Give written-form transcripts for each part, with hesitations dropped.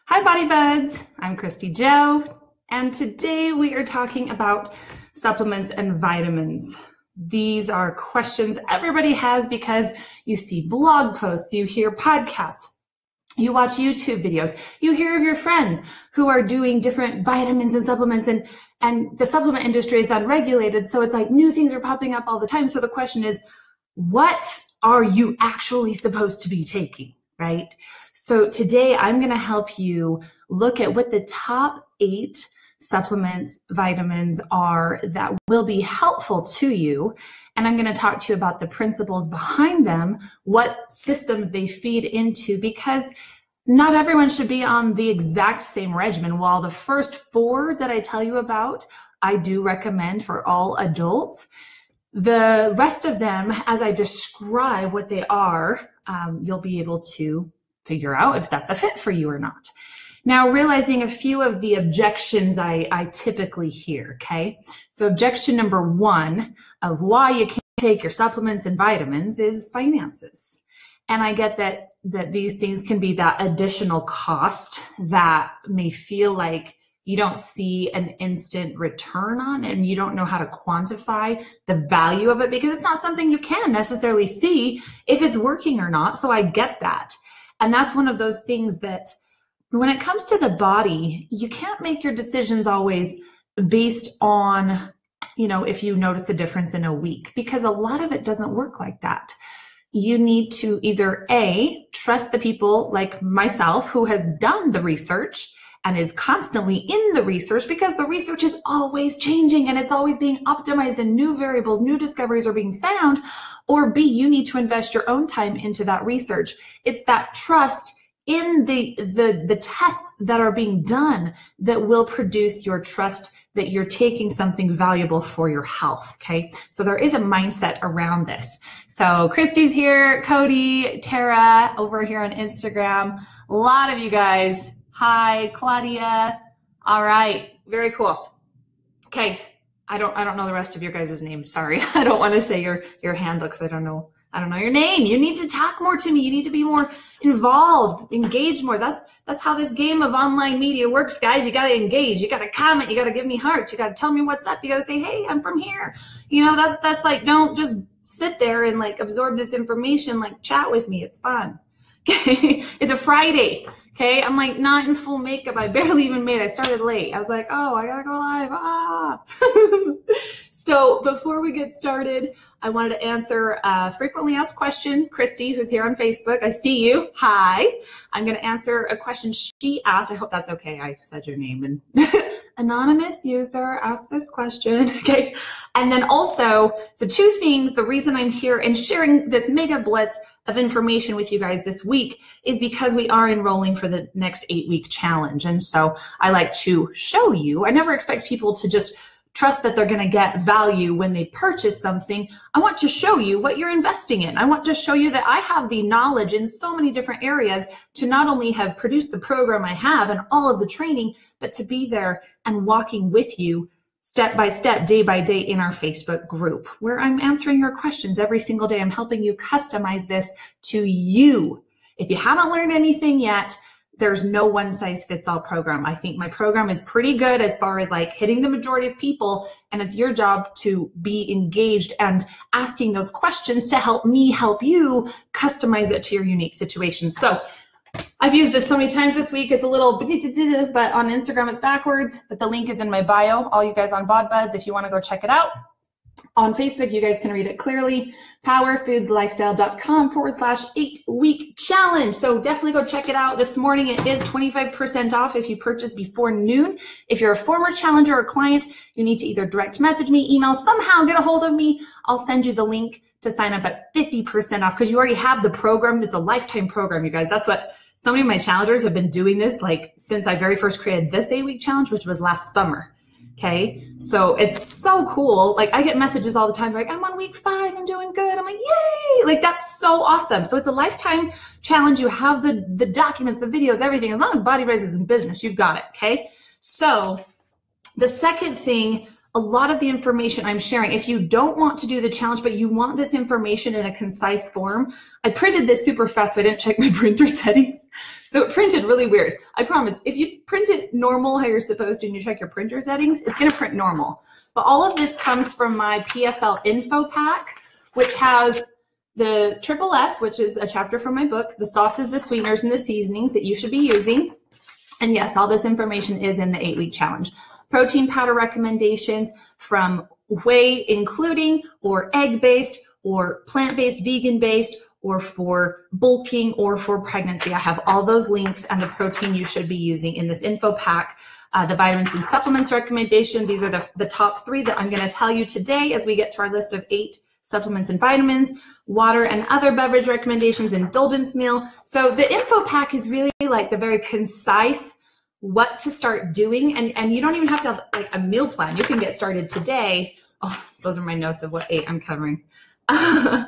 Hi, Body Buds. I'm Christy Joe, and today we are talking about supplements and vitamins. These are questions everybody has because you see blog posts, you hear podcasts, you watch YouTube videos, you hear of your friends who are doing different vitamins and supplements, and the supplement industry is unregulated, so it's like new things are popping up all the time. So the question is, what are you actually supposed to be taking, right? So today I'm going to help you look at what the top 8 supplements, vitamins are that will be helpful to you. And I'm going to talk to you about the principles behind them, what systems they feed into, because not everyone should be on the exact same regimen. While the first 4 that I tell you about, I do recommend for all adults, the rest of them, as I describe what they are, you'll be able to figure out if that's a fit for you or not. Now, realizing a few of the objections I typically hear, okay? So objection number 1 of why you can't take your supplements and vitamins is finances. And I get that these things can be that additional cost that may feel like you don't see an instant return on and you don't know how to quantify the value of it because it's not something you can necessarily see if it's working or not. So I get that. And that's one of those things that when it comes to the body, you can't make your decisions always based on, if you notice a difference in a week, because a lot of it doesn't work like that. You need to either A, trust the people like myself who has done the research and is constantly in the research, because the research is always changing and it's always being optimized and new variables, new discoveries are being found. Or B, you need to invest your own time into that research. It's that trust in the tests that are being done that will produce your trust that you're taking something valuable for your health, okay? So there is a mindset around this. So Christy's here, Cody, Tara over here on Instagram. A lot of you guys. Hi, Claudia. All right, very cool. Okay, I don't know the rest of your guys' names. Sorry, I don't want to say your handle because I don't know your name. You need to talk more to me. You need to be more involved, engage more. That's how this game of online media works, guys. You got to engage. You got to comment. You got to give me hearts. You got to tell me what's up. You got to say, hey, I'm from here. That's like, don't just sit there and like absorb this information. Like, chat with me. It's fun. Okay, it's a Friday. Okay, I'm like not in full makeup. I barely even made it. I started late. I was like, oh, I gotta go live. So before we get started, I wanted to answer a frequently asked question. Christy, who's here on Facebook, I see you. Hi. I'm going to answer a question she asked. I hope that's okay. I said your name. And anonymous user asked this question. Okay. And then also, so 2 things. The reason I'm here and sharing this mega blitz of information with you guys this week is because we are enrolling for the next 8-week challenge. And so I like to show you, I never expect people to just trust that they're going to get value when they purchase something. I want to show you what you're investing in. I want to show you that I have the knowledge in so many different areas to not only have produced the program I have and all of the training, but to be there and walking with you step by step, day by day in our Facebook group where I'm answering your questions every single day. I'm helping you customize this to you. If you haven't learned anything yet, there's no one size fits all program. I think my program is pretty good as far as like hitting the majority of people, and it's your job to be engaged and asking those questions to help me help you customize it to your unique situation. So I've used this so many times this week. It's a little, but on Instagram it's backwards, but the link is in my bio. All you guys on Bod Buds, if you want to go check it out. On Facebook, you guys can read it clearly. powerfoodslifestyle.com/8-week challenge. So definitely go check it out. This morning it is 25% off if you purchase before noon. If you're a former challenger or client, you need to either direct message me, email, somehow get a hold of me. I'll send you the link to sign up at 50% off because you already have the program. It's a lifetime program, you guys. That's what so many of my challengers have been doing this like since I very first created this 8-week challenge, which was last summer. Okay, so it's so cool. Like I get messages all the time like, I'm on week 5, I'm doing good. I'm like, yay, like that's so awesome. So it's a lifetime challenge. You have the documents, the videos, everything. As long as Body Rise is in business, you've got it, okay? So the second thing a lot of the information I'm sharing, if you don't want to do the challenge, but you want this information in a concise form, I printed this super fast, so I didn't check my printer settings. So it printed really weird. I promise, if you print it normal how you're supposed to and you check your printer settings, it's gonna print normal. But all of this comes from my PFL info pack, which has the Triple S, which is a chapter from my book, the sauces, the sweeteners, and the seasonings that you should be using. And yes, all this information is in the 8-week challenge. Protein powder recommendations from whey including, or egg-based, or plant-based, vegan-based, or for bulking, or for pregnancy. I have all those links and the protein you should be using in this info pack. The vitamins and supplements recommendation, these are the top 3 that I'm going to tell you today as we get to our list of 8 supplements and vitamins, water and other beverage recommendations, indulgence meal. So the info pack is really like the very concise what to start doing. And you don't even have to have like a meal plan. You can get started today. Oh, those are my notes of what 8 I'm covering. So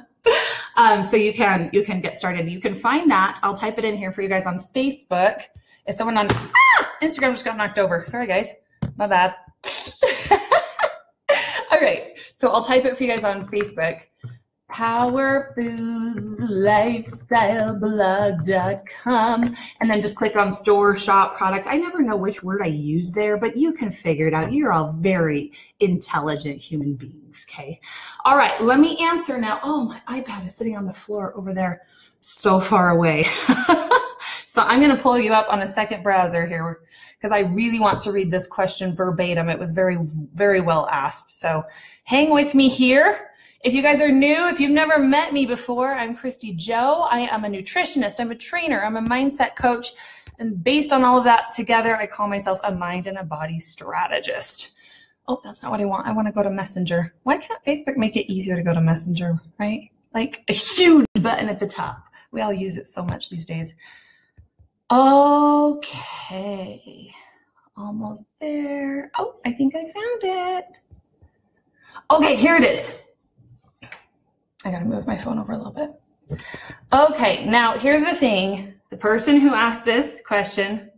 you can get started. You can find that. I'll type it in here for you guys on Facebook. Is someone on Instagram just got knocked over? Sorry, guys. My bad. All right. So I'll type it for you guys on Facebook. powerfoodslifestyleblog.com, and then just click on store, shop, product. I never know which word I use there, but you can figure it out. You're all very intelligent human beings, okay? All right, let me answer now. Oh, my iPad is sitting on the floor over there so far away. So I'm going to pull you up on a second browser here because I really want to read this question verbatim. It was very, very well asked. So hang with me here. If you guys are new, if you've never met me before, I'm Christy Joe. I am a nutritionist, I'm a trainer, I'm a mindset coach, and based on all of that together, I call myself a mind and a body strategist. Oh, that's not what I want. I want to go to Messenger. Why can't Facebook make it easier to go to Messenger, right? Like a huge button at the top. We all use it so much these days. Okay, almost there. Oh, I think I found it. Okay, here it is. I gotta move my phone over a little bit. Okay, now here's the thing. The person who asked this question,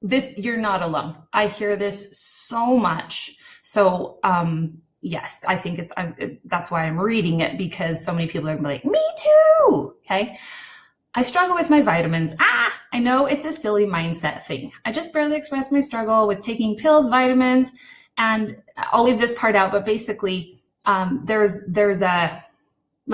you're not alone. I hear this so much. So yes, I think that's why I'm reading it, because so many people are gonna be like, me too, okay? I struggle with my vitamins. I know it's a silly mindset thing. I just barely expressed my struggle with taking pills, vitamins, and I'll leave this part out, but basically, there's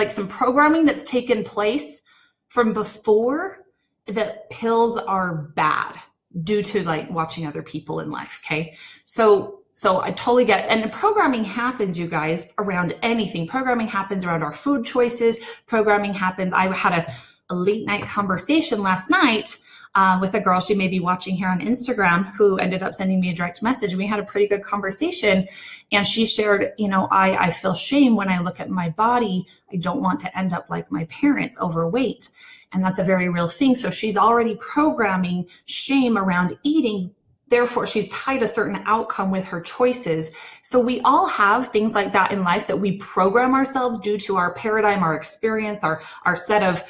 some programming that's taken place from before that pills are bad due to like watching other people in life. Okay. So I totally get, and programming happens, you guys, around anything. Programming happens around our food choices. Programming happens. I had a late night conversation last night with a girl she may be watching here on Instagram, who ended up sending me a direct message. And we had a pretty good conversation, and she shared, I feel shame when I look at my body. I don't want to end up like my parents, overweight. And that's a very real thing. So she's already programming shame around eating. Therefore, she's tied a certain outcome with her choices. So we all have things like that in life that we program ourselves due to our paradigm, our experience, our set of,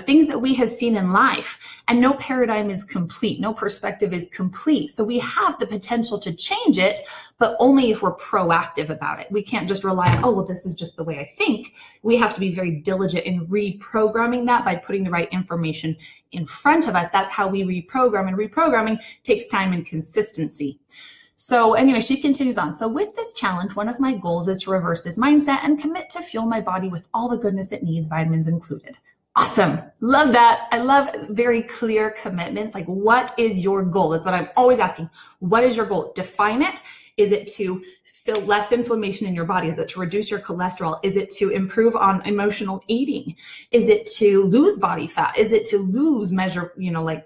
things that we have seen in life. And no paradigm is complete. No perspective is complete. So we have the potential to change it, but only if we're proactive about it. We can't just rely on, oh, well, this is just the way I think. We have to be very diligent in reprogramming that by putting the right information in front of us. That's how we reprogram, and reprogramming takes time and consistency. So anyway, she continues on. So with this challenge, one of my goals is to reverse this mindset and commit to fuel my body with all the goodness it needs, vitamins included. Awesome. Love that. I love very clear commitments. Like, what is your goal? That's what I'm always asking. What is your goal? Define it. Is it to feel less inflammation in your body? Is it to reduce your cholesterol? Is it to improve on emotional eating? Is it to lose body fat? Is it to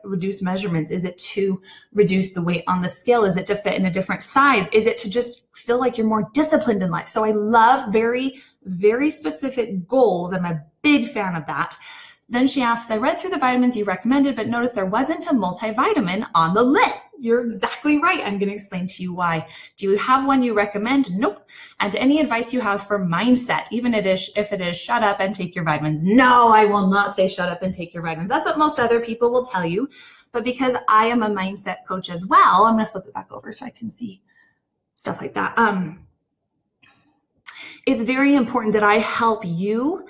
reduce measurements? Is it to reduce the weight on the scale? Is it to fit in a different size? Is it to just feel like you're more disciplined in life? So I love very, very specific goals. I'm a big fan of that. Then she asks, I read through the vitamins you recommended, but noticed there wasn't a multivitamin on the list. You're exactly right. I'm going to explain to you why. Do you have one you recommend? Nope. And any advice you have for mindset, even if it is shut up and take your vitamins? No, I will not say shut up and take your vitamins. That's what most other people will tell you. But because I am a mindset coach as well, I'm going to flip it back over so I can see stuff like that. It's very important that I help you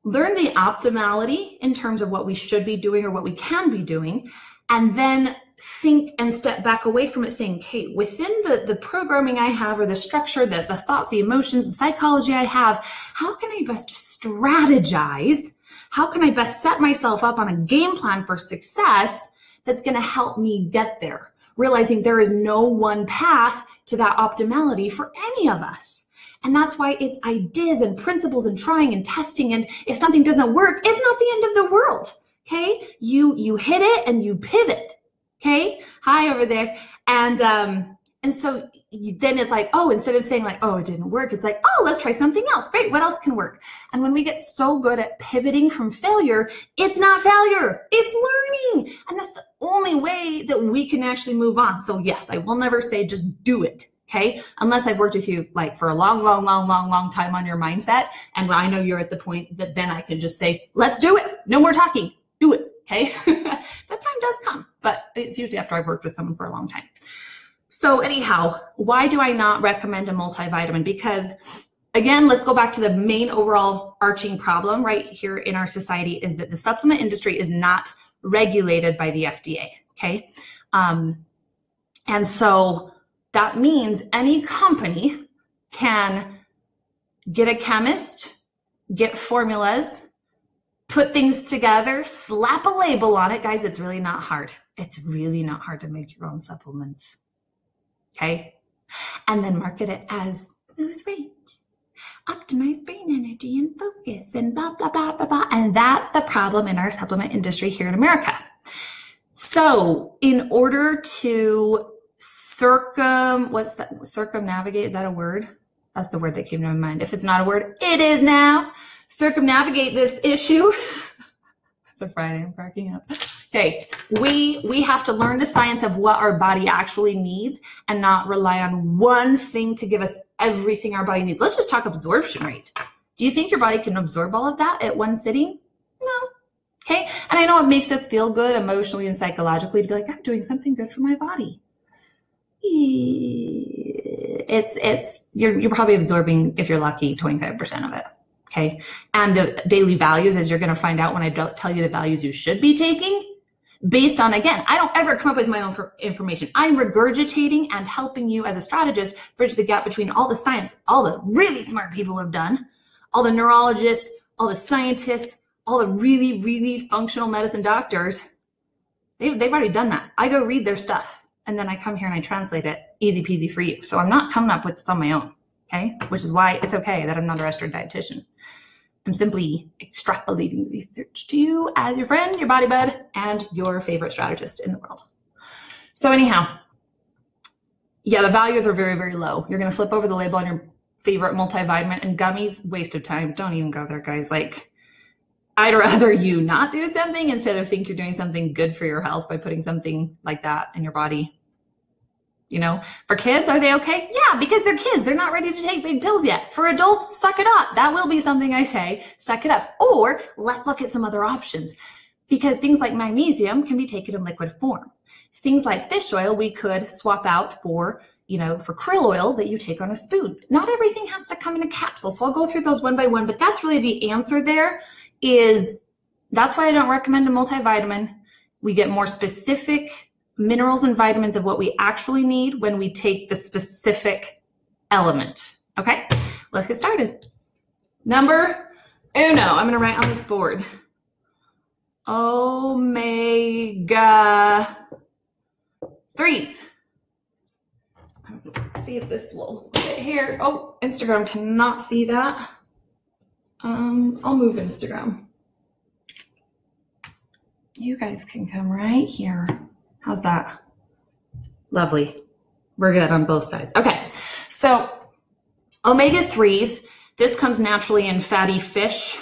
learn the optimality in terms of what we should be doing or what we can be doing, and then think and step back away from it saying, okay, within the programming I have, or the structure, the thoughts, the emotions, the psychology I have, how can I best strategize? How can I best set myself up on a game plan for success that's going to help me get there? Realizing there is no one path to that optimality for any of us. And that's why it's ideas and principles and trying and testing. And if something doesn't work, it's not the end of the world. Okay. You hit it and you pivot. Okay. Hi over there. And so then it's like, oh, instead of saying like, oh, it didn't work, it's like, oh, let's try something else. Great. What else can work? And when we get so good at pivoting from failure, it's not failure, it's learning. And that's the only way that we can actually move on. So yes, I will never say just do it. Okay. Unless I've worked with you like for a long time on your mindset. And I know you're at the point that then I can just say, let's do it. No more talking. Do it. Okay. That time does come, but it's usually after I've worked with someone for a long time. So anyhow, why do I not recommend a multivitamin? Because again, let's go back to the main overall arching problem right here in our society is that the supplement industry is not regulated by the FDA. Okay. And so that means any company can get a chemist, get formulas, put things together, slap a label on it. Guys, it's really not hard. It's really not hard to make your own supplements. Okay? And then market it as lose weight, optimize brain energy and focus, and blah, blah, blah, blah, blah. And that's the problem in our supplement industry here in America. So in order to circumnavigate, is that a word? That's the word that came to my mind. If it's not a word, it is now. Circumnavigate this issue. It's a Friday, I'm cracking up. Okay, we have to learn the science of what our body actually needs and not rely on one thing to give us everything our body needs. Let's just talk absorption rate. Do you think your body can absorb all of that at one sitting? No. Okay, and I know it makes us feel good emotionally and psychologically to be like, I'm doing something good for my body. You're probably absorbing, if you're lucky, 25% of it. Okay. And the daily values, as you're going to find out when I tell you the values you should be taking, based on, again, I don't ever come up with my own information. I'm regurgitating and helping you as a strategist bridge the gap between all the science, all the really smart people have done, all the neurologists, all the scientists, all the really, really functional medicine doctors. They've already done that. I go read their stuff. And then I come here and I translate it easy peasy for you. So I'm not coming up with this on my own, okay? Which is why it's okay that I'm not a registered dietitian. I'm simply extrapolating research to you as your friend, your body bud, and your favorite strategist in the world. So anyhow, yeah, the values are very, very low. You're going to flip over the label on your favorite multivitamin and gummies, waste of time. Don't even go there, guys. Like, I'd rather you not do something instead of think you're doing something good for your health by putting something like that in your body. You know, for kids, are they okay? Yeah, because they're kids. They're not ready to take big pills yet. For adults, suck it up. That will be something I say, suck it up. Or let's look at some other options, because things like magnesium can be taken in liquid form. Things like fish oil, we could swap out for, for krill oil that you take on a spoon. Not everything has to come in a capsule. So I'll go through those one by one, but that's really the answer there. That's why I don't recommend a multivitamin. We get more specific minerals and vitamins of what we actually need when we take the specific element. Okay, let's get started. Number uno, I'm going to write on this board. Omega-3s. Let's see if this will fit here. Oh, Instagram cannot see that. I'll move Instagram. You guys can come right here. How's that? Lovely. We're good on both sides. Okay, so omega-3s, this comes naturally in fatty fish.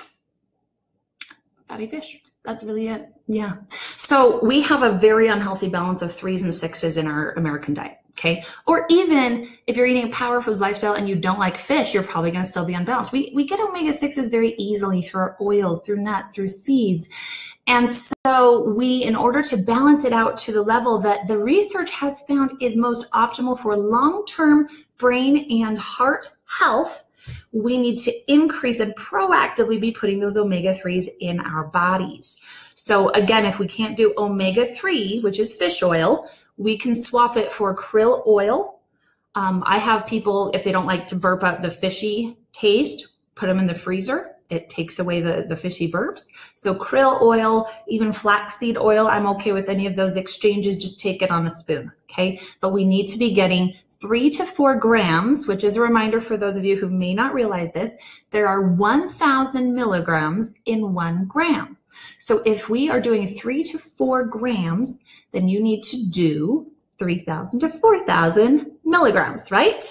Fatty fish, that's really it. Yeah. So we have a very unhealthy balance of 3s and 6s in our American diet. Okay. Or even if you're eating a power foods lifestyle and you don't like fish, you're probably going to still be unbalanced. We get omega-6s very easily through our oils, through nuts, through seeds. And so in order to balance it out to the level that the research has found is most optimal for long-term brain and heart health, we need to increase and proactively be putting those omega-3s in our bodies. So again, if we can't do omega-3, which is fish oil, we can swap it for krill oil. I have people, if they don't like to burp out the fishy taste, put them in the freezer. It takes away the fishy burps. So krill oil, even flaxseed oil, I'm okay with any of those exchanges. Just take it on a spoon, okay? But we need to be getting 3 to 4 grams, which is a reminder for those of you who may not realize this, there are 1,000 milligrams in 1 gram. So if we are doing 3 to 4 grams, then you need to do 3,000 to 4,000 milligrams, right?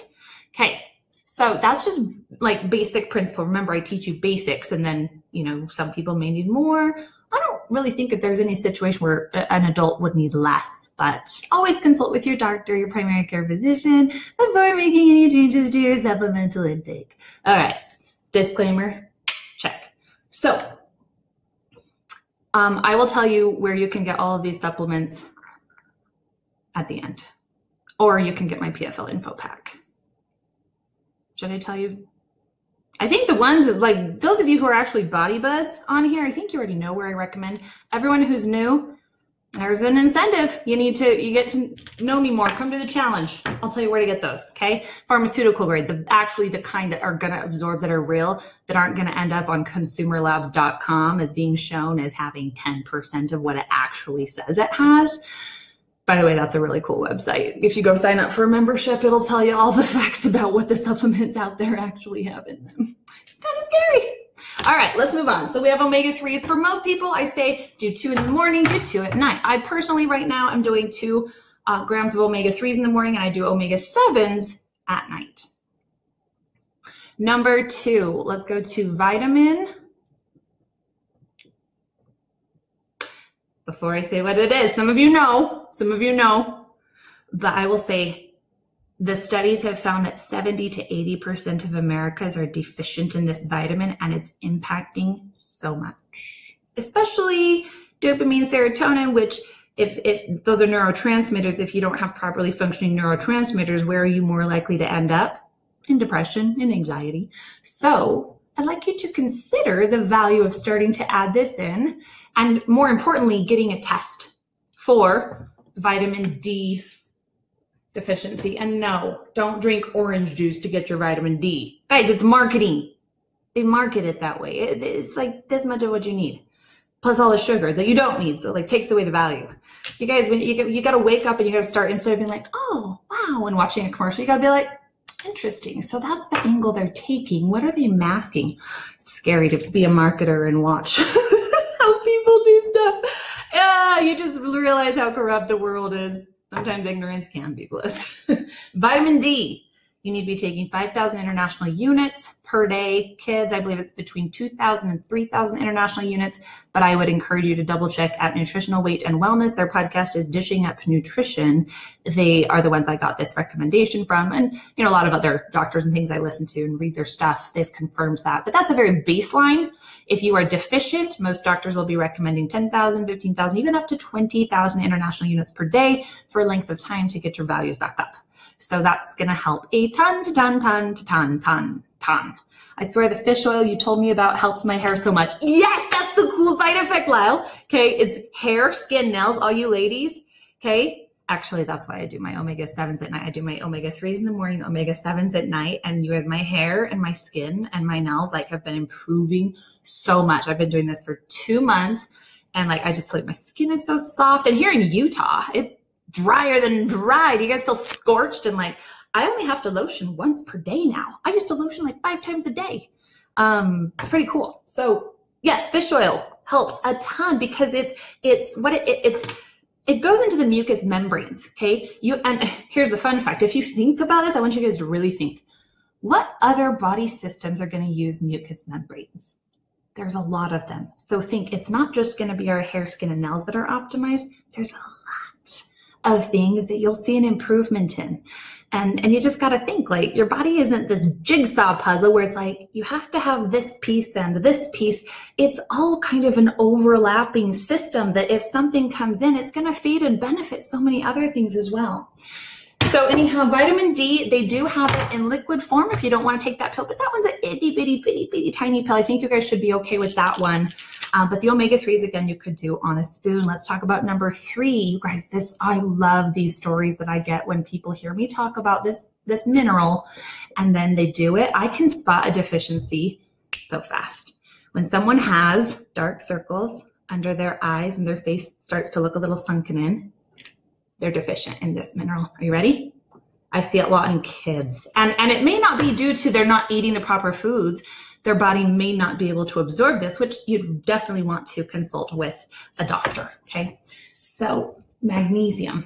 Okay. So that's just like basic principle. Remember, I teach you basics, and then, some people may need more. I don't really think that there's any situation where an adult would need less, but always consult with your doctor, your primary care physician, before making any changes to your supplemental intake. All right. Disclaimer, check. So I will tell you where you can get all of these supplements at the end, or you can get my PFL info pack. Should I tell you? I think the ones that, like, those of you who are actually body buds on here, I think you already know where I recommend. Everyone who's new, there's an incentive. You get to know me more. Come to the challenge. I'll tell you where to get those, okay? Pharmaceutical grade, the kind that are gonna absorb, that are real, that aren't gonna end up on consumerlabs.com as being shown as having 10% of what it actually says it has. By the way, that's a really cool website. If you go sign up for a membership, it'll tell you all the facts about what the supplements out there actually have in them. It's kind of scary. All right, let's move on. So we have omega-3s. For most people, I say do 2 in the morning, do 2 at night. I personally, right now, I'm doing 2 grams of omega-3s in the morning, and I do omega-7s at night. Number 2, let's go to vitamin. Before I say what it is, some of you know, but I will say the studies have found that 70 to 80% of Americans are deficient in this vitamin, and it's impacting so much, especially dopamine, serotonin, which if those are neurotransmitters, if you don't have properly functioning neurotransmitters, where are you more likely to end up? In depression and anxiety. So I'd like you to consider the value of starting to add this in, and more importantly, getting a test for vitamin D deficiency. And no, don't drink orange juice to get your vitamin D. Guys, it's marketing. They market it that way. It's like this much of what you need, plus all the sugar that you don't need. So like takes away the value. You guys, when you got to wake up and you got to start, instead of being like, oh, wow, and watching a commercial, you got to be like, interesting. So that's the angle they're taking. What are they masking? It's scary to be a marketer and watch how people do stuff. Yeah, you just realize how corrupt the world is. Sometimes ignorance can be bliss. Vitamin D. You need to be taking 5,000 international units per day. Kids, I believe it's between 2,000 and 3,000 international units, but I would encourage you to double check at Nutritional Weight and Wellness. Their podcast is Dishing Up Nutrition. They are the ones I got this recommendation from. And, a lot of other doctors and things I listen to and read their stuff, they've confirmed that. But that's a very baseline. If you are deficient, most doctors will be recommending 10,000, 15,000, even up to 20,000 international units per day for a length of time to get your values back up. So that's going to help a ton. I swear the fish oil you told me about helps my hair so much. Yes, that's the cool side effect, Lyle. Okay, it's hair, skin, nails, all you ladies. Okay, actually, that's why I do my omega-7s at night. I do my omega-3s in the morning, omega-7s at night. And you guys, my hair and my skin and my nails have been improving so much. I've been doing this for 2 months. And I just feel like my skin is so soft. And here in Utah, it's drier than dry. Do you guys feel scorched? And I only have to lotion once per day now. I used to lotion 5 times a day. It's pretty cool. So yes, fish oil helps a ton because it goes into the mucous membranes. Okay. And here's the fun fact. If you think about this, I want you guys to really think, what other body systems are going to use mucous membranes? There's a lot of them. So think, it's not just going to be our hair, skin, and nails that are optimized. There's a lot of things that you'll see an improvement in. And you just got to think, like, your body isn't this jigsaw puzzle where it's like, you have to have this piece and this piece. It's all kind of an overlapping system that if something comes in, it's going to feed and benefit so many other things as well. So anyhow, vitamin D, they do have it in liquid form if you don't want to take that pill, but that one's an itty bitty, bitty, bitty tiny pill. I think you guys should be okay with that one. But the omega-3s, again, you could do on a spoon. Let's talk about number 3. You guys, I love these stories that I get when people hear me talk about this mineral and then they do it. I can spot a deficiency so fast. When someone has dark circles under their eyes and their face starts to look a little sunken in, they're deficient in this mineral. Are you ready? I see it a lot in kids. And it may not be due to they're not eating the proper foods. Their body may not be able to absorb this, which you definitely want to consult with a doctor, okay? So magnesium.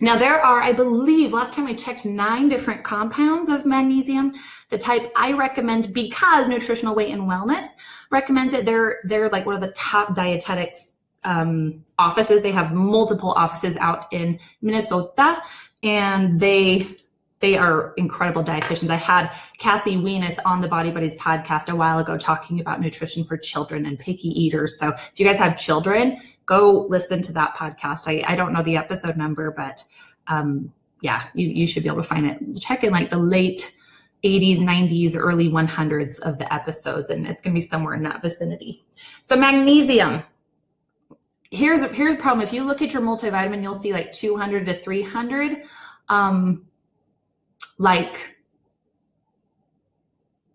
Now there are, I believe, last time I checked, 9 different compounds of magnesium. The type I recommend, because Nutritional Weight and Wellness recommends it, they're like one of the top dietetics offices. They have multiple offices out in Minnesota, and they are incredible dietitians. I had Cassie Weenus on the Body Buddies podcast a while ago talking about nutrition for children and picky eaters. So if you guys have children, go listen to that podcast. I don't know the episode number, but yeah, you should be able to find it. Check in like the late 80s, 90s, early 100s of the episodes, and it's going to be somewhere in that vicinity. So magnesium. Here's a problem. If you look at your multivitamin, you'll see like 200 to 300. Like,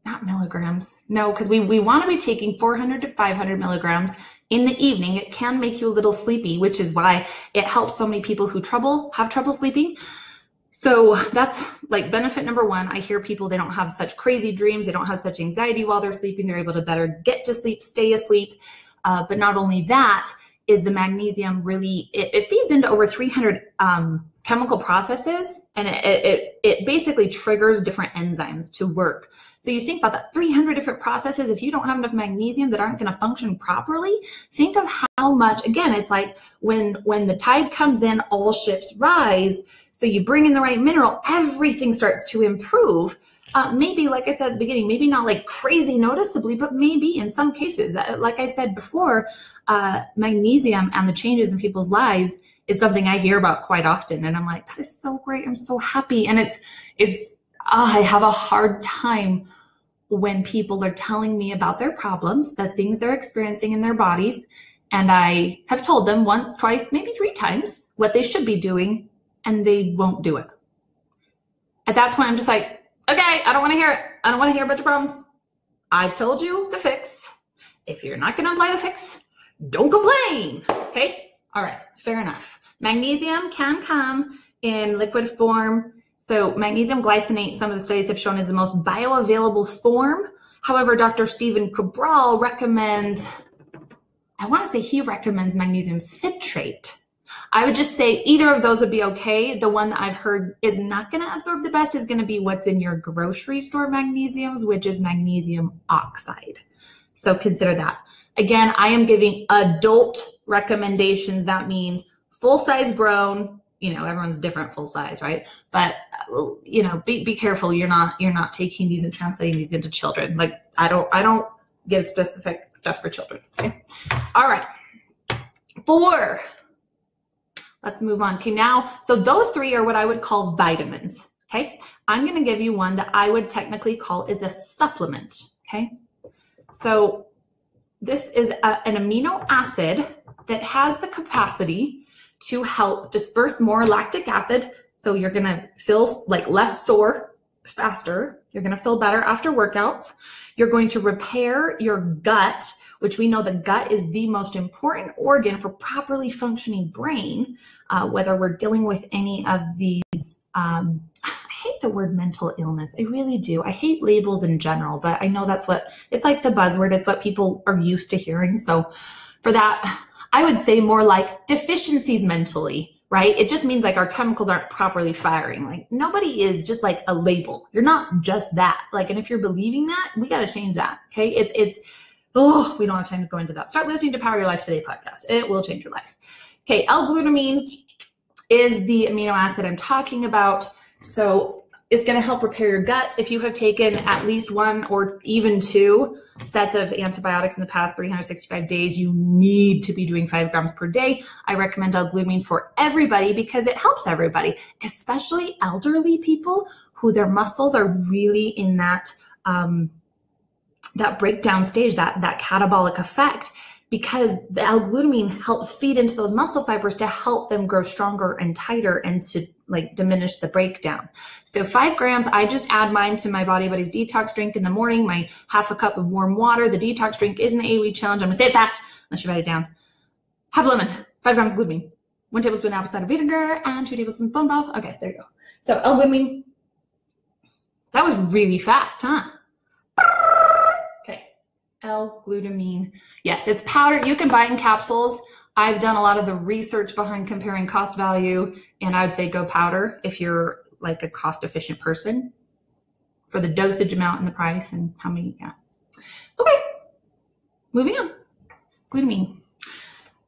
not milligrams. No, because we want to be taking 400 to 500 milligrams in the evening. It can make you a little sleepy, which is why it helps so many people who have trouble sleeping. So that's like benefit number 1. I hear people, they don't have such crazy dreams. They don't have such anxiety while they're sleeping. They're able to better get to sleep, stay asleep. But not only that, is the magnesium really, it feeds into over 300 chemical processes, and it basically triggers different enzymes to work. So you think about that 300 different processes. If you don't have enough magnesium that aren't going to function properly, think of how much, again, it's like when the tide comes in, all ships rise. So you bring in the right mineral, everything starts to improve. Maybe, like I said at the beginning, maybe not like crazy noticeably, but maybe in some cases, like I said before, magnesium and the changes in people's lives is something I hear about quite often. And I'm like, that is so great. I'm so happy. And I have a hard time when people are telling me about their problems, the things they're experiencing in their bodies. And I have told them once, twice, maybe 3 times what they should be doing, and they won't do it. At that point, I'm just like, okay, I don't want to hear it. I don't want to hear about your problems. I've told you the fix. If you're not going to apply the fix, don't complain. Okay? All right, fair enough. Magnesium can come in liquid form. So magnesium glycinate, some of the studies have shown, is the most bioavailable form. However, Dr. Stephen Cabral recommends, I want to say he recommends magnesium citrate. I would just say either of those would be okay. The one that I've heard is not going to absorb the best is going to be what's in your grocery store magnesiums, which is magnesium oxide. So consider that. Again, I am giving adult recommendations. That means full size grown, everyone's different full size, right? But, be careful. You're not taking these and translating these into children. Like I don't give specific stuff for children. Okay. All right. 4. Let's move on. Okay, now, so those 3 are what I would call vitamins, okay? I'm gonna give you one that I would technically call is a supplement, okay? So this is an amino acid that has the capacity to help disperse more lactic acid. So you're gonna feel like less sore faster. You're gonna feel better after workouts. You're going to repair your gut, which we know the gut is the most important organ for properly functioning brain, whether we're dealing with any of these, I hate the word mental illness. I really do. I hate labels in general, but I know it's like the buzzword. It's what people are used to hearing. So for that, I would say more like deficiencies mentally, right? It just means like our chemicals aren't properly firing. Like nobody is just like a label. You're not just that. Like, and if you're believing that, we got to change that. Okay. We don't have time to go into that. Start listening to Power Your Life Today podcast. It will change your life. Okay. L-glutamine is the amino acid I'm talking about. So it's going to help repair your gut. If you have taken at least 1 or even 2 sets of antibiotics in the past 365 days, you need to be doing 5 grams per day. I recommend L-glutamine for everybody because it helps everybody, especially elderly people who their muscles are really in that that breakdown stage, that catabolic effect, because the L-glutamine helps feed into those muscle fibers to help them grow stronger and tighter and to like diminish the breakdown. So 5 grams, I just add mine to my Body Buddies detox drink in the morning, my half a cup of warm water. The detox drink is in the 8-week challenge. I'm gonna say it fast, unless you write it down. Half lemon, 5 grams of glutamine, 1 tablespoon apple cider vinegar, and 2 tablespoons bone broth. Okay, there you go. So L-glutamine, that was really fast, huh? Okay, L-glutamine. Yes, it's powder. You can buy it in capsules. I've done a lot of the research behind comparing cost value, and I would say go powder if you're like a cost efficient person for the dosage amount and the price and how many, yeah. Okay, moving on. Glutamine.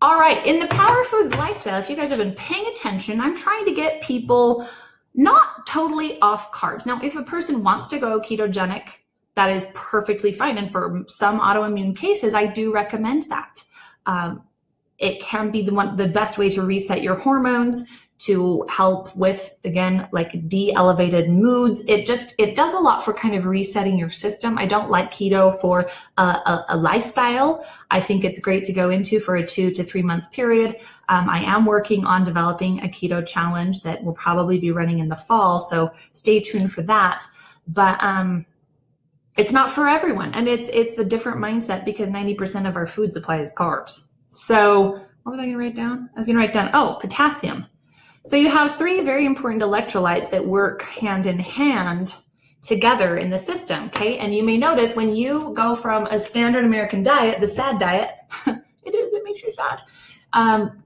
All right, in the Power Foods lifestyle, if you guys have been paying attention, I'm trying to get people not totally off carbs. Now, if a person wants to go ketogenic, that is perfectly fine. And for some autoimmune cases, I do recommend that. It can be the best way to reset your hormones, to help with, again, like de-elevated moods. It does a lot for kind of resetting your system. I don't like keto for a lifestyle. I think it's great to go into for a 2 to 3 month period. I am working on developing a keto challenge that will probably be running in the fall. So stay tuned for that. But it's not for everyone. And it's a different mindset because 90% of our food supply is carbs. So what was I gonna write down? I was gonna write down, oh, potassium. So you have 3 very important electrolytes that work hand in hand together in the system, okay? And you may notice when you go from a standard American diet, the SAD diet, it makes you sad,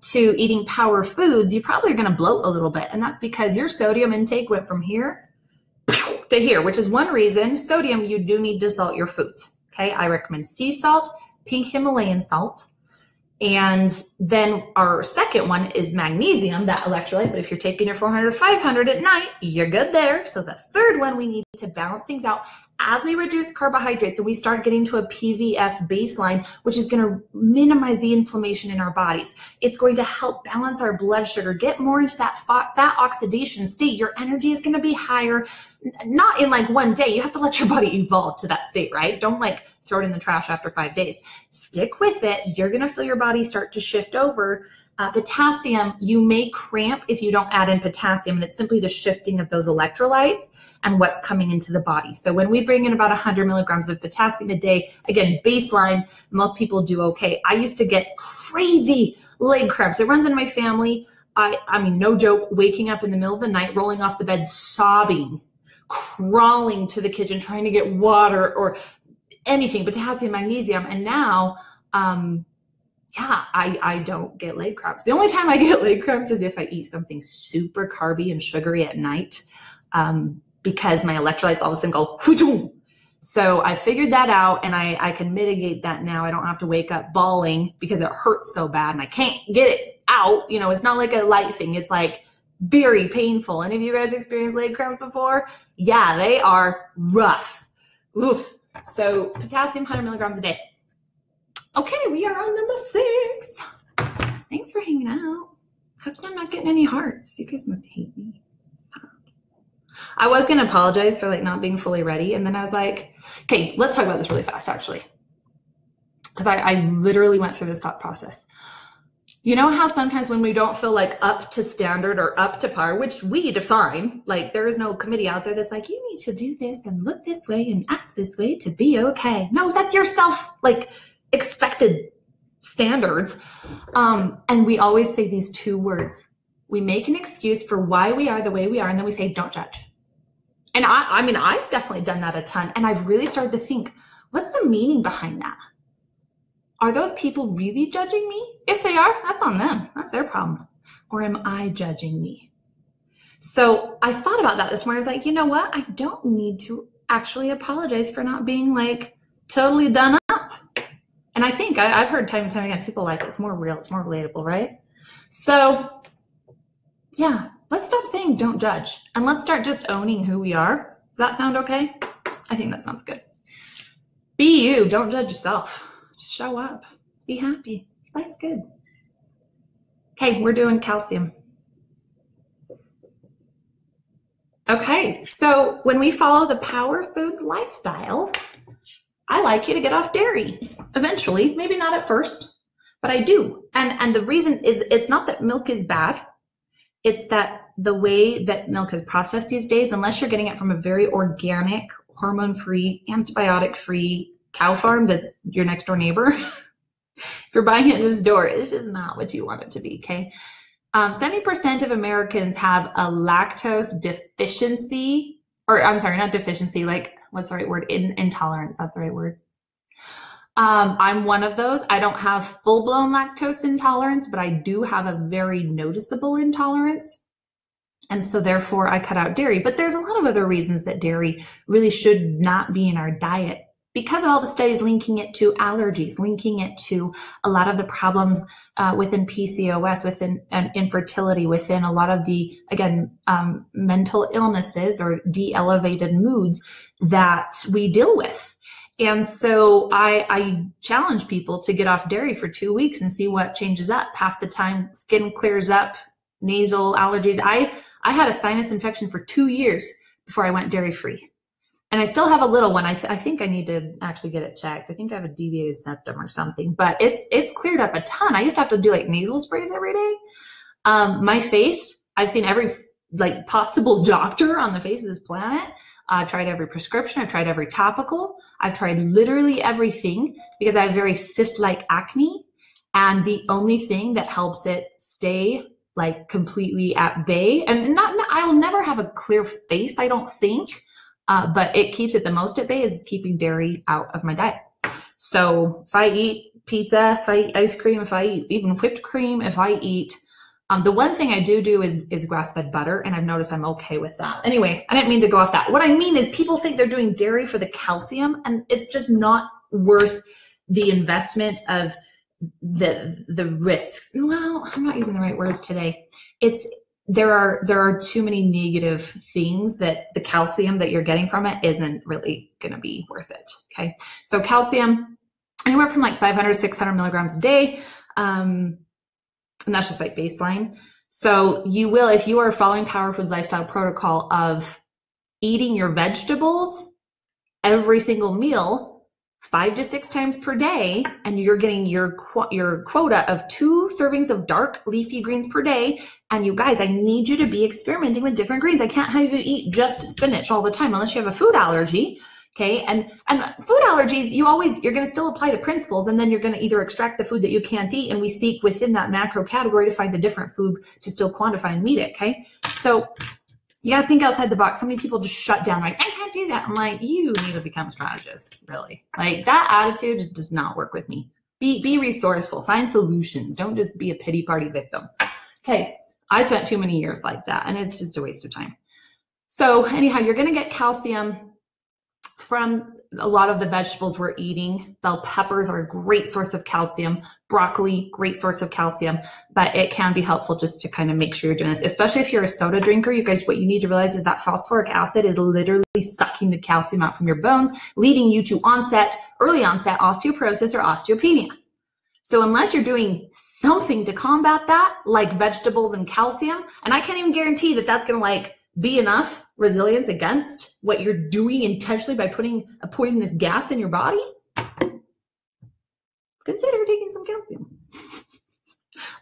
to eating power foods, you probably are gonna bloat a little bit. And that's because your sodium intake went from here to here, which is one reason sodium, you do need to salt your foods, okay? I recommend sea salt, pink Himalayan salt. And then our second one is magnesium, that electrolyte. But if you're taking your 400 or 500 at night, you're good there. So the third one, we need to balance things out as we reduce carbohydrates and we start getting to a PVF baseline, which is going to minimize the inflammation in our bodies. It's going to help balance our blood sugar, get more into that fat oxidation state. Your energy is going to be higher, not in like one day. You have to let your body evolve to that state, right? Don't like throw it in the trash after 5 days. Stick with it. You're going to feel your body start to shift over. Potassium, you may cramp if you don't add in potassium, and it's simply the shifting of those electrolytes and what's coming into the body. So when we bring in about 100 milligrams of potassium a day, again, baseline, most people do okay. I used to get crazy leg cramps. It runs in my family. I mean, no joke, waking up in the middle of the night, rolling off the bed, sobbing, crawling to the kitchen, trying to get water or anything, potassium, magnesium. And now, yeah, I don't get leg cramps. The only time I get leg cramps is if I eat something super carby and sugary at night, because my electrolytes all of a sudden go, Fuchum. So I figured that out and I can mitigate that now. I don't have to wake up bawling because it hurts so bad and I can't get it out. You know, it's not like a light thing. It's like very painful. Any of you guys experienced leg cramps before? Yeah, they are rough. Oof. So potassium, 100 milligrams a day. Okay, we are on number 6. Thanks for hanging out. How come I'm not getting any hearts? You guys must hate me. I was going to apologize for like not being fully ready. And then I was like, okay, let's talk about this really fast actually. Because I literally went through this thought process. You know how sometimes when we don't feel like up to standard or up to par, which we define, like there is no committee out there that's like, you need to do this and look this way and act this way to be okay. No, that's yourself. Like, expected standards. And we always say these 2 words. We make an excuse for why we are the way we are, and then we say, don't judge. And I mean, I've definitely done that a ton. And I've really started to think, what's the meaning behind that? Are those people really judging me? If they are, that's on them. That's their problem. Or am I judging me? So I thought about that this morning. I was like, you know what? I don't need to actually apologize for not being like totally done up. And I think I've heard time and time again, people like it. It's more real. It's more relatable, right? So Yeah, let's stop saying don't judge and let's start just owning who we are. Does that sound okay? I think that sounds good. Be you, don't judge yourself. Just show up, be happy. Life's good. Okay, we're doing calcium. Okay, so when we follow the Power Foods lifestyle, I like you to get off dairy eventually, maybe not at first, but I do. And the reason is it's not that milk is bad. It's that the way that milk is processed these days, unless you're getting it from a very organic, hormone-free, antibiotic-free cow farm that's your next door neighbor, if you're buying it in the store, it's just not what you want it to be, okay? 70% of Americans have a lactose deficiency, or I'm sorry, not deficiency, like, what's the right word? Intolerance, that's the right word. I'm one of those. I don't have full-blown lactose intolerance, but I do have a very noticeable intolerance. And so therefore I cut out dairy. But there's a lot of other reasons that dairy really should not be in our diet because of all the studies linking it to allergies, linking it to a lot of the problems within PCOS, within infertility, within a lot of the, again, mental illnesses or de-elevated moods that we deal with. And so I challenge people to get off dairy for 2 weeks and see what changes up. Half the time, skin clears up, nasal allergies. I had a sinus infection for 2 years before I went dairy-free. And I still have a little one. I think I need to actually get it checked. I think I have a deviated septum or something, but it's cleared up a ton. I used to have to do like nasal sprays every day. My face, I've seen every like possible doctor on the face of this planet. I've tried every prescription. I've tried every topical. I've tried literally everything because I have very cyst-like acne. And the only thing that helps it stay like completely at bay, and I'll never have a clear face, I don't think, but it keeps it the most at bay is keeping dairy out of my diet. So if I eat pizza, if I eat ice cream, if I eat even whipped cream, if I eat the one thing I do is grass-fed butter, and I've noticed I'm okay with that. Anyway, I didn't mean to go off that. What I mean is people think they're doing dairy for the calcium, and it's just not worth the investment of the risks. Well, I'm not using the right words today. There are too many negative things that the calcium that you're getting from it isn't really going to be worth it. Okay, so calcium anywhere from like 500 to 600 milligrams a day. And that's just like baseline. So you will, if you are following Power Foods lifestyle protocol of eating your vegetables every single meal 5 to 6 times per day, and you're getting your quota of 2 servings of dark leafy greens per day. And you guys, I need you to be experimenting with different greens. I can't have you eat just spinach all the time unless you have a food allergy. Okay, and food allergies, you're going to still apply the principles, and then you're going to either extract the food that you can't eat, and we seek within that macro category to find the different food to still quantify and meet it, okay? So you got to think outside the box. So many people just shut down, like, I can't do that. I'm like, you need to become a strategist, really. Like, that attitude just does not work with me. Be resourceful, find solutions. Don't just be a pity party victim. Okay, I spent too many years like that, and it's just a waste of time. So anyhow, you're going to get calcium from a lot of the vegetables we're eating. Bell peppers are a great source of calcium. Broccoli, great source of calcium, but it can be helpful just to kind of make sure you're doing this, especially if you're a soda drinker. You guys, what you need to realize is that phosphoric acid is literally sucking the calcium out from your bones, leading you to early onset osteoporosis or osteopenia. So unless you're doing something to combat that, like vegetables and calcium, and I can't even guarantee that that's going to like be enough resilience against what you're doing intentionally by putting a poisonous gas in your body, consider taking some calcium.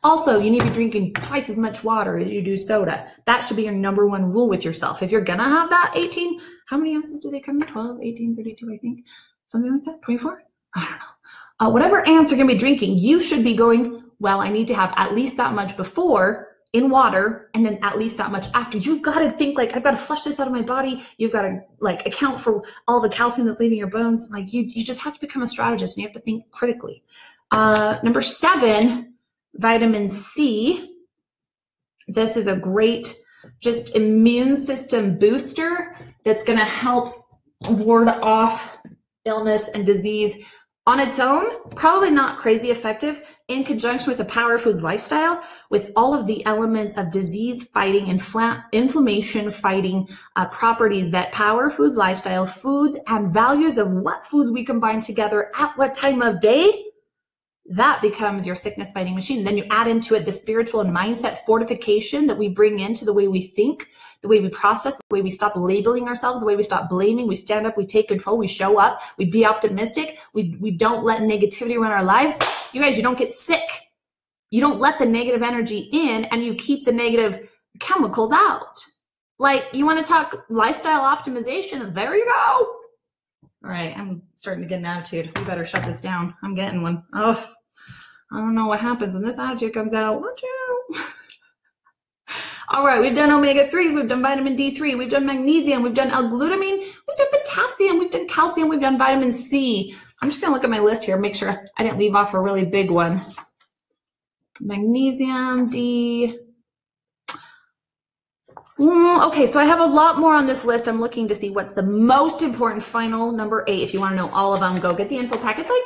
Also, you need to be drinking twice as much water as you do soda. That should be your #1 rule with yourself. If you're going to have that 18, how many ounces do they come in? 12, 18, 32, I think. Something like that, 24? I don't know. Whatever ounce you're going to be drinking, you should be going, well, I need to have at least that much before in water, and then at least that much after. You've got to think like, I've got to flush this out of my body. You've got to like account for all the calcium that's leaving your bones. Like you just have to become a strategist, and you have to think critically. Number 7, vitamin C. This is a great just immune system booster that's going to help ward off illness and disease. On its own, probably not crazy effective. In conjunction with the Power Foods lifestyle, with all of the elements of disease fighting, inflammation fighting properties that Power Foods lifestyle, foods and values of what foods we combine together at what time of day, that becomes your sickness fighting machine. Then you add into it the spiritual and mindset fortification that we bring into the way we think, the way we process, the way we stop labeling ourselves, the way we stop blaming, we stand up, we take control, we show up, we be optimistic, we don't let negativity run our lives. You guys, you don't get sick. You don't let the negative energy in, and you keep the negative chemicals out. Like, you want to talk lifestyle optimization, there you go. All right, I'm starting to get an attitude. We better shut this down. I'm getting one. Oh, I don't know what happens when this attitude comes out. Watch out. All right, we've done omega-3s, we've done vitamin D3, we've done magnesium, we've done L-glutamine, we've done potassium, we've done calcium, we've done vitamin C. I'm just gonna look at my list here, make sure I didn't leave off a really big one. Magnesium, D. Okay, so I have a lot more on this list. I'm looking to see what's the most important, final number 8. If you want to know all of them, go get the info pack. It's like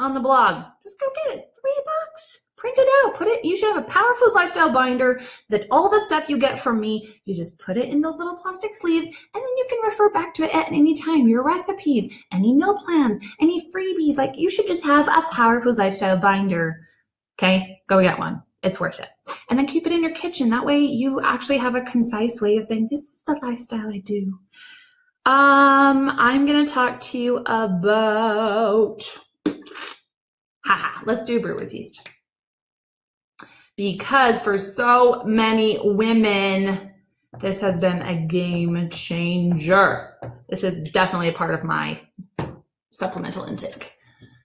$3 on the blog. Just go get it. It's $3. Print it out. Put it. You should have a Power Foods lifestyle binder that all the stuff you get from me, you just put it in those little plastic sleeves, and then you can refer back to it at any time. Your recipes, any meal plans, any freebies. Like, you should just have a Power Foods lifestyle binder. Okay, go get one. It's worth it. And then keep it in your kitchen. That way you actually have a concise way of saying, this is the lifestyle I do. I'm going to talk to you about, let's do brewer's yeast. Because for so many women, this has been a game changer. This is definitely a part of my supplemental intake.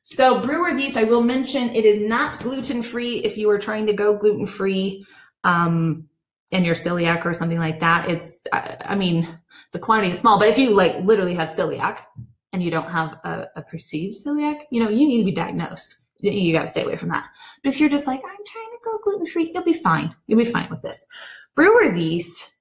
So brewer's yeast, I will mention, it is not gluten-free. If you are trying to go gluten-free and you're celiac or something like that, it's, I mean, the quantity is small, but if you like literally have celiac and you don't have a perceived celiac, you know, you need to be diagnosed. You got to stay away from that. But if you're just like, I'm trying to go gluten-free, you'll be fine. You'll be fine with this. Brewer's yeast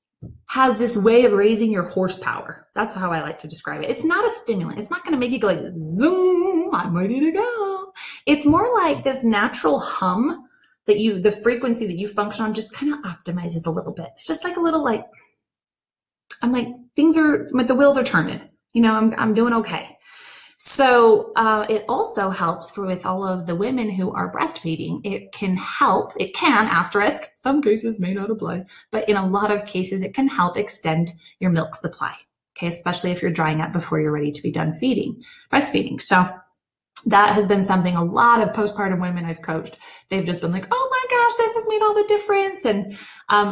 has this way of raising your horsepower. That's how I like to describe it. It's not a stimulant. It's not going to make you go like, zoom, I'm ready to go. It's more like this natural hum that the frequency that you function on just kind of optimizes a little bit. It's just like a little like, I'm like, the wheels are turning. You know, I'm doing okay. So it also helps with all of the women who are breastfeeding. It can, asterisk, some cases may not apply, but in a lot of cases, it can help extend your milk supply, okay, especially if you're drying up before you're ready to be done breastfeeding. So that has been something a lot of postpartum women I've coached. They've just been like, oh my gosh, this has made all the difference. And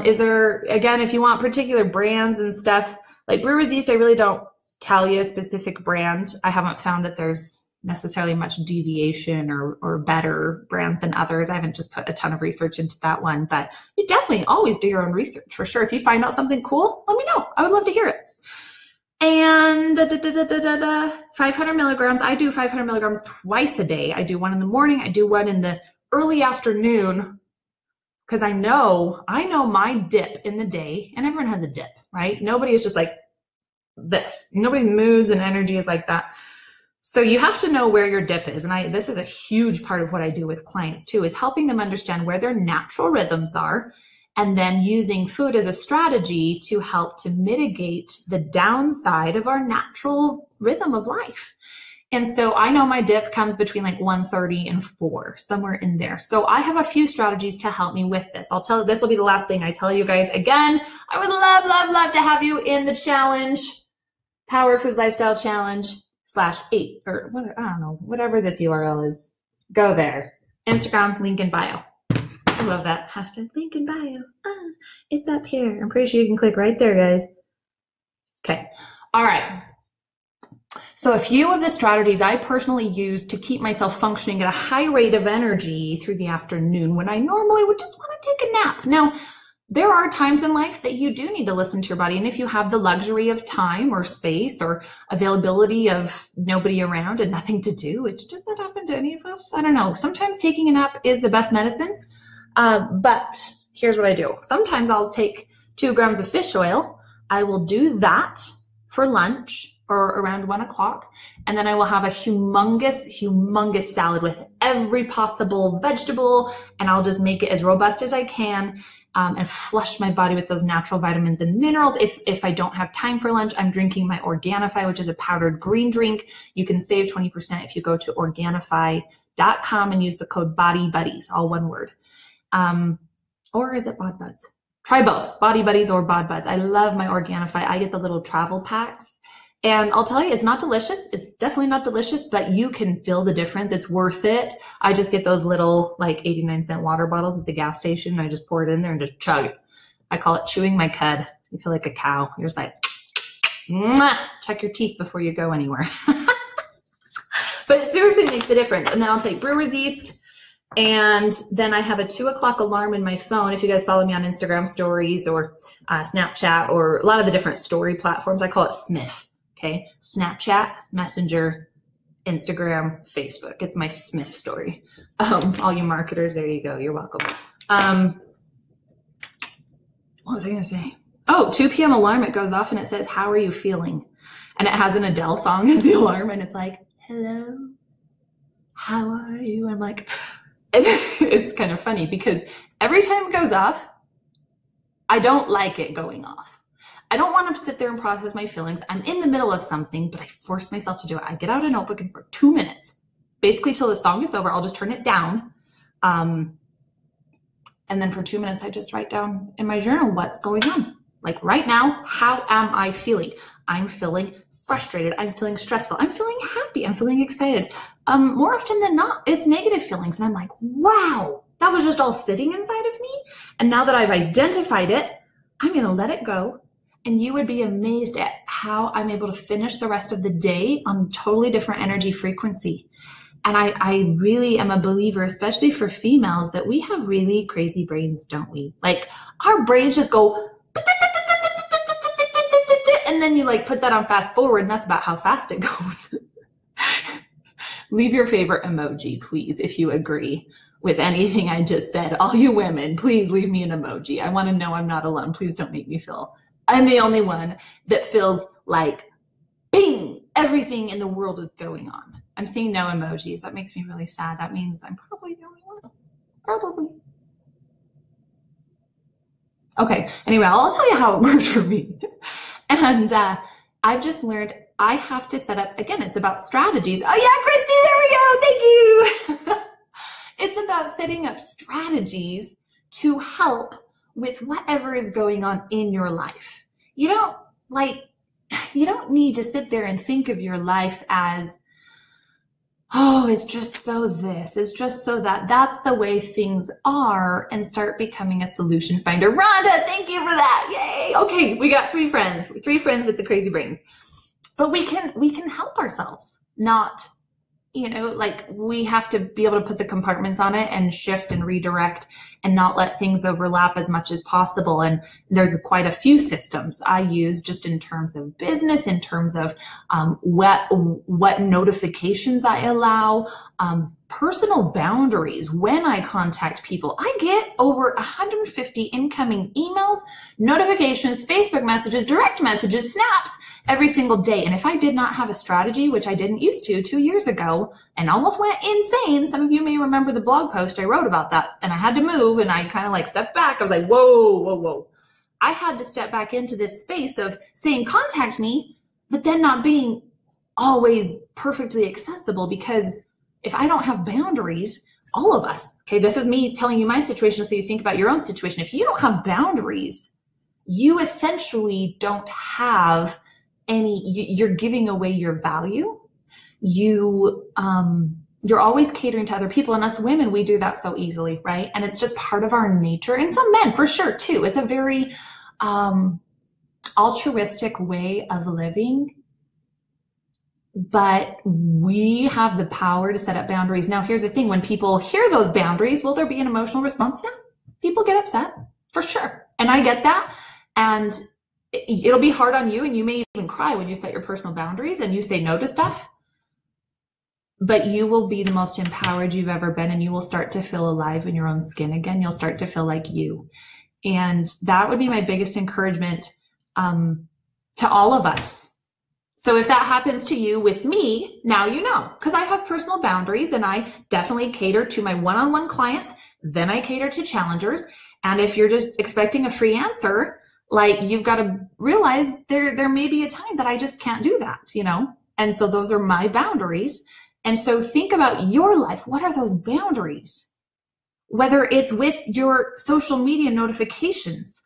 is there, again, if you want particular brands and stuff, like brewer's yeast, I really don't tell you a specific brand. I haven't found that there's necessarily much deviation or better brands than others. I haven't just put a ton of research into that one, but you definitely always do your own research for sure. If you find out something cool, let me know. I would love to hear it. And 500 milligrams. I do 500 milligrams twice a day. I do one in the morning. I do one in the early afternoon because I know my dip in the day, and everyone has a dip, right? Nobody is just like this. Nobody's moods and energy is like that. So you have to know where your dip is. And this is a huge part of what I do with clients too, is helping them understand where their natural rhythms are, and then using food as a strategy to help to mitigate the downside of our natural rhythm of life. And so I know my dip comes between like 1:30 and 4, somewhere in there. So I have a few strategies to help me with this. This will be the last thing I tell you guys. Again, I would love, love, love to have you in the challenge, Power Foods Lifestyle Challenge /8, or what, I don't know, whatever this URL is. Go there. Instagram, link in bio. I love that. Hashtag link in bio. It's up here. I'm pretty sure you can click right there, guys. Okay. All right. So a few of the strategies I personally use to keep myself functioning at a high rate of energy through the afternoon when I normally would just want to take a nap. Now, there are times in life that you do need to listen to your body. And if you have the luxury of time or space or availability of nobody around and nothing to do, which does that happen to any of us? I don't know. Sometimes taking a nap is the best medicine. But here's what I do. Sometimes I'll take 2 grams of fish oil. I will do that for lunch. or around 1 o'clock. And then I will have a humongous salad with every possible vegetable. And I'll just make it as robust as I can and flush my body with those natural vitamins and minerals. If I don't have time for lunch, I'm drinking my Organifi, which is a powdered green drink. You can save 20% if you go to Organifi.com and use the code BODYBUDDIES, all one word. Or is it Bod Buds? Try both, Body Buddies or Bod Buds. I love my Organifi. I get the little travel packs. And I'll tell you, it's not delicious. It's definitely not delicious, but you can feel the difference. It's worth it. I just get those little like 89-cent water bottles at the gas station. And I just pour it in there and just chug it. I call it chewing my cud. You feel like a cow. You're just like, mwah, check your teeth before you go anywhere. But it seriously makes a difference. And then I'll take brewer's yeast. And then I have a 2 o'clock alarm in my phone. If you guys follow me on Instagram stories or Snapchat or a lot of the different story platforms, I call it SMIF. Okay, Snapchat, Messenger, Instagram, Facebook. It's my SMIF story. All you marketers, there you go. You're welcome. What was I going to say? Oh, 2 p.m. alarm. It goes off and it says, "How are you feeling?" And it has an Adele song as the alarm. And it's like, "Hello, how are you?" I'm like, it's kind of funny because every time it goes off, I don't like it going off. I don't want to sit there and process my feelings. I'm in the middle of something, but I force myself to do it. I get out a notebook and for 2 minutes, basically till the song is over, I'll just turn it down. And then for 2 minutes, I just write down in my journal what's going on. Like right now, how am I feeling? I'm feeling frustrated. I'm feeling stressful. I'm feeling happy. I'm feeling excited. More often than not, it's negative feelings. And I'm like, wow, that was just all sitting inside of me. And now that I've identified it, I'm going to let it go. And you would be amazed at how I'm able to finish the rest of the day on totally different energy frequency. And I really am a believer, especially for females, that we have really crazy brains, don't we? Like our brains just go, and then you like put that on fast forward and that's about how fast it goes. Leave your favorite emoji, please, if you agree with anything I just said. All you women, please leave me an emoji. I want to know I'm not alone. Please don't make me feel I'm the only one that feels like, ping, everything in the world is going on. I'm seeing no emojis. That makes me really sad. That means I'm probably the only one. Probably. Okay. Anyway, I'll tell you how it works for me. And I've just learned I have to set up, again, it's about strategies. Oh yeah, Christy, there we go. Thank you. It's about setting up strategies to help with whatever is going on in your life. You don't need to sit there and think of your life as, oh, it's just so this, it's just so that. That's the way things are, and start becoming a solution finder. Rhonda, thank you for that. Yay. Okay, we got 3 friends with the crazy brains. But we can help ourselves, not, like we have to be able to put the compartments on it and shift and redirect and not let things overlap as much as possible. And there's quite a few systems I use just in terms of business, in terms of what notifications I allow, personal boundaries when I contact people. I get over 150 incoming emails, notifications, Facebook messages, direct messages, snaps every single day. And if I did not have a strategy, which I didn't used to 2 years ago and almost went insane, some of you may remember the blog post I wrote about that, and I had to move and I kind of like stepped back. I was like, whoa. I had to step back into this space of saying, contact me, but then not being always perfectly accessible, because if I don't have boundaries, all of us, okay, this is me telling you my situation so you think about your own situation. If you don't have boundaries, you essentially don't have you're giving away your value. You're always catering to other people. And us women, we do that so easily, right? And it's just part of our nature. And some men, for sure, too. It's a very altruistic way of living. But we have the power to set up boundaries. Now, here's the thing. When people hear those boundaries, will there be an emotional response? Yeah, people get upset, for sure. And I get that. And it'll be hard on you. And you may even cry when you set your personal boundaries and you say no to stuff. But you will be the most empowered you've ever been. And you will start to feel alive in your own skin again. You'll start to feel like you. And that would be my biggest encouragement to all of us. So if that happens to you with me, now you know, because I have personal boundaries and I definitely cater to my one-on-one clients, then I cater to challengers. And if you're just expecting a free answer, like you've got to realize there may be a time that I just can't do that, you know? And so those are my boundaries. And so think about your life. What are those boundaries? Whether it's with your social media notifications,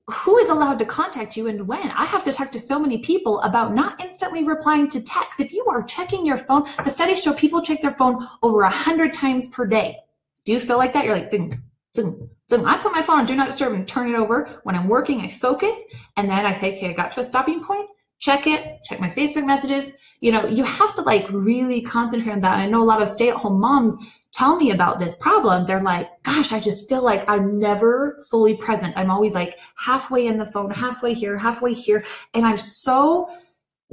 who is allowed to contact you and when? I have to talk to so many people about not instantly replying to texts. If you are checking your phone, the studies show people check their phone over 100 times per day. Do you feel like that? You're like, ding, ding, ding. I put my phone on Do Not Disturb and turn it over. When I'm working, I focus. And then I say, okay, I got to a stopping point. Check it, check my Facebook messages. You know, you have to like really concentrate on that. And I know a lot of stay-at-home moms tell me about this problem. They're like, gosh, I just feel like I'm never fully present. I'm always like halfway in the phone, halfway here, halfway here. And I'm so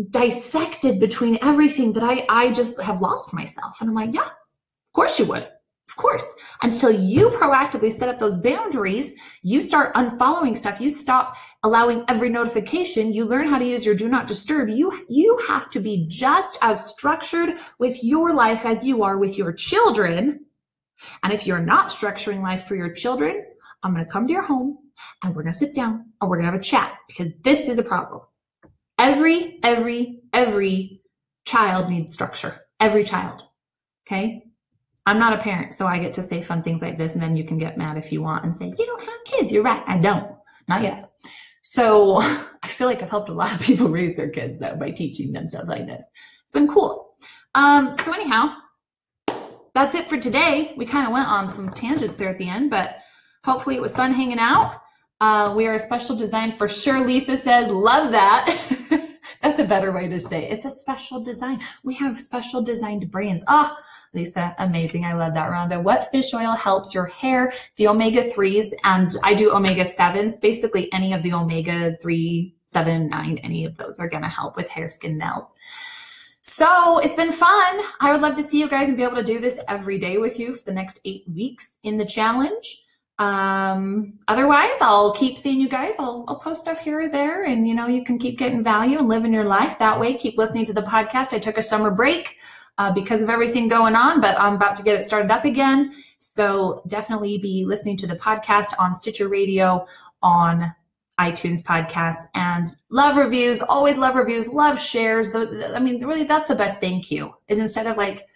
dissected between everything that I just have lost myself. And I'm like, yeah, of course you would. Of course, until you proactively set up those boundaries, you start unfollowing stuff, you stop allowing every notification, you learn how to use your Do Not Disturb. You have to be just as structured with your life as you are with your children. And if you're not structuring life for your children, I'm going to come to your home and we're going to sit down and we're going to have a chat, because this is a problem. Every child needs structure. Every child. Okay? I'm not a parent, so I get to say fun things like this, and then you can get mad if you want and say, you don't have kids. You're right. I don't. Not yet. So I feel like I've helped a lot of people raise their kids, though, by teaching them stuff like this. It's been cool. So anyhow, that's it for today. We kind of went on some tangents there at the end, but hopefully it was fun hanging out. We are a special design for sure. Lisa says, love that. That's a better way to say it. It's a special design. We have special designed brands. Ah, Lisa, amazing. I love that, Rhonda. What fish oil helps your hair? The omega-3s, and I do omega-7s. Basically, any of the omega-3, 7, 9, any of those are going to help with hair, skin, nails. So it's been fun. I would love to see you guys and be able to do this every day with you for the next 8 weeks in the challenge. Otherwise, I'll keep seeing you guys. I'll post stuff here or there, and you know, you can keep getting value and living your life that way. Keep listening to the podcast. I took a summer break because of everything going on, but I'm about to get it started up again. So definitely be listening to the podcast on Stitcher Radio, on iTunes podcasts, and love reviews. Always love reviews, love shares. I mean, really, that's the best thank you, is instead of like,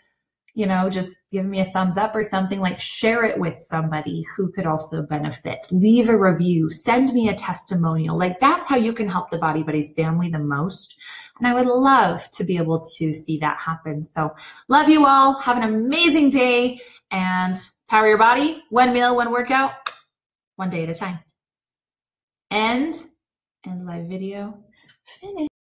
you know, just giving me a thumbs up or something, like share it with somebody who could also benefit. Leave a review, send me a testimonial. Like that's how you can help the Body Buddies family the most. And I would love to be able to see that happen. So love you all. Have an amazing day and power your body. One meal, one workout, one day at a time. End live video. Finish.